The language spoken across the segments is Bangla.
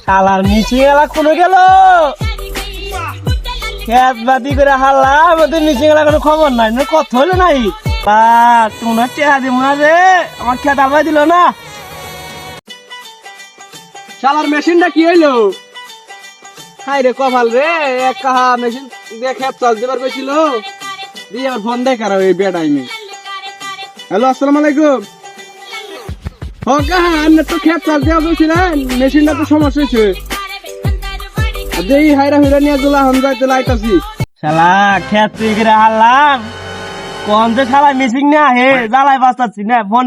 শালার মিশিং এলা কোনো গেল খেত বাতি করে হাল্লা আমাদের মিশিং এলা কোনো খবর নাই না কথা হলো নাই তোমরা টেহা দিব না রে আমার খেত আলবাই দিল না। শালার মেশিনটা কি হইলো? হাই রে কপাল রে, এক কাহা মেশিন দিয়ে খেত চাষ দিবার পেছিল দিয়ে আবার ফোন দেয় কারা ওই বেড আইমি। হ্যালো, আসসালামু আলাইকুম। ও কাহা আপনি তো খেত চাষ দেওয়া পেয়েছিলেন, মেশিনটা তো সমস্যা হয়েছে দেই হাইরা হইরা নিয়ে জোলা হন যাইতে লাইতাছি। শালা খেত তুই করে হারলাম কোন যে শালা মিশিং না হে জ্বালাই বাঁচাচ্ছি না ফোন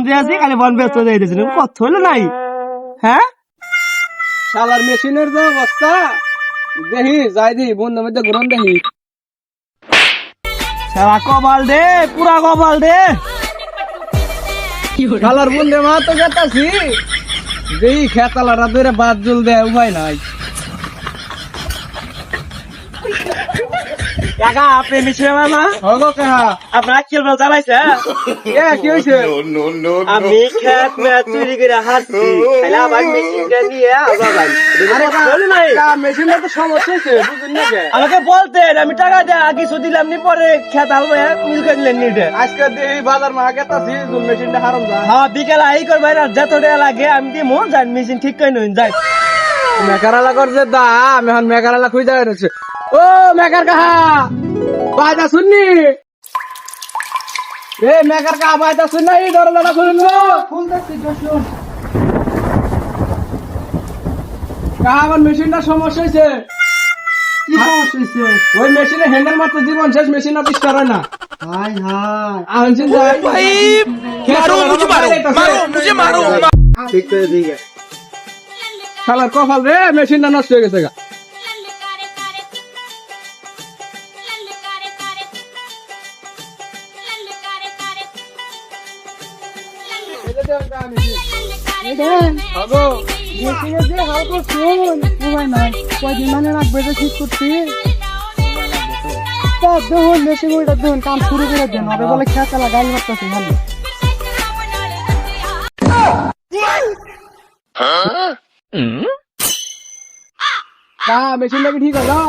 দিয়েছি খালি ফোন ব্যস্ত দিয়ে দিয়েছি কথা হলো নাই। হ্যাঁ শালার মেশিনের যে অবস্থা দেখি যাই দি বন্ধুর মধ্যে গ্রহণ দেখি। শালা কপাল দে পুরা কপাল দে। শালার বন্ধে মা তো গেতাছি দেখি খেতালাটা ধরে বাদ জল দেয় উপায় নাই। কাকা আপনি মিশিং না হগো কাহা আপনার আজকের বেলা জ্বালাইছে কি হয়েছে? আমি খেত ম্যাচ চুরি করে হারছি তাহলে আবার মেশিনটা নিয়ে মেশিনটা তো সমস্যা হয়েছে বুঝুন না কে? আমাকে বলতেন আমি টাকা দেয়া কিছু দিলাম নি পরে খেত হালবো মিলকে দিলেন নিটে। আজকে দেখি বাজার মা গেতাছি মেশিনটা হারাম যা। হ্যাঁ বিকেল আই করবে যত টাকা লাগে আমি দিব যাই মেশিন ঠিক করে নিন যাই। মেকারালা করছে দাম এখন মেকারালা খুঁজে রয়েছে। ও মেকার কাহা বায়দা শুননি এ মেকার কাহা বায়দা শুন না এই দরজাটা খুলুন ফুল দেখছি শুন কাহা আমার মেশিনটা সমস্যা হয়েছে। কি সমস্যা হয়েছে? ওই মেশিনে হ্যান্ডেল মারতে জীবন শেষ মেশিন অফিস্টার হয় না। হাই হাই আনছেন ঠিক করে দিকে শালার কপাল রে মেশিনটা নষ্ট হয়ে গেছে গা। কয়দিন মানে রাখবে যে ঠিক করছি দেখুন মেশিন ওইটা দেখুন কাম শুরু করে দেন হবে বলে খেতে লাগাই করতেছি ভালো। মেশিনটা কি ঠিক হলো?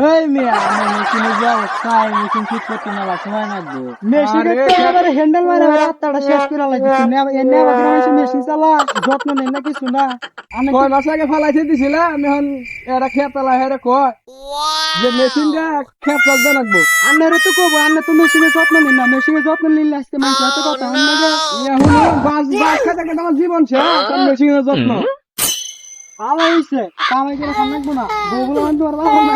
এই মিয়া মেশিনের যে অবস্থা মেশিন ঠিক করতে মেলা সময় লাগবে। মেশিনের হ্যান্ডেল মারা রাস্তাটা শেষ করে লাগছে মেশিন চালা যত্ন নেই না কিছু না। আমি কয় মাস আগে ফালাইতে দিছিল আমি এখন এটা খেতালা হেরে কয় যে মেশিনটা খেত চলতে লাগবো। আন্নারে তো কব আন্না তো মেশিনের যত্ন নিন না মেশিনের যত্ন নিলে আজকে মানুষ এত কথা আন্নারে এখন বাস বাস খেতে খেতে আমার জীবন শেষ মেশিনের যত্ন ভালো হয়েছে কামাই করে খান লাগবো না বউগুলো আনতে পারবো না।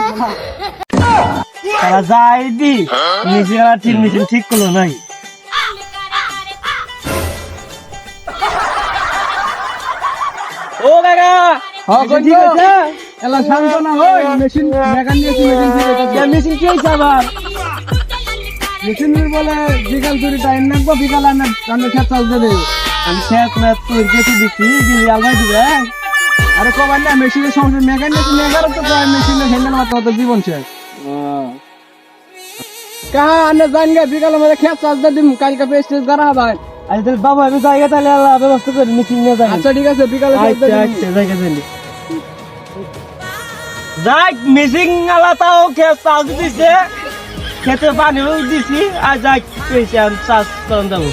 তারা যাই দি মেশিন আর ঠিক মেশিন ঠিক করলো নাই। ও কাকা ঠিক আছে এলা শান্ত না হই মেশিন মেকান নিয়েছি মেশিন কি হয়েছে আবার মেশিন বলে বিকাল চুরি টাইম লাগবো বিকাল আনে খেত চলতে দেবে। আমি খেত ম্যাচ তোর কেটে দিচ্ছি দিদি আলবাই দিবে। আরে কবার না মেশিনের সমস্যা মেকান নিয়েছি মেকারও তো মেশিনের হ্যান্ডেল মারতে হতো জীবন শেষ। কাহা আনে জান গে বিকাল আমাদের খেত চাষতে দিম কালকে পেস্টেজ করা হবে। আচ্ছা তাহলে বাবু আমি জায়গা তাহলে ব্যবস্থা করি মিটিং নিয়ে যাই। আচ্ছা ঠিক আছে বিকালে জায়গা দিলি যাই মিসিং আলা তাও খেত চাষ দিছে খেতে পানিও দিছি আর যাই পেয়েছি আমি চাষ করেন যাবো।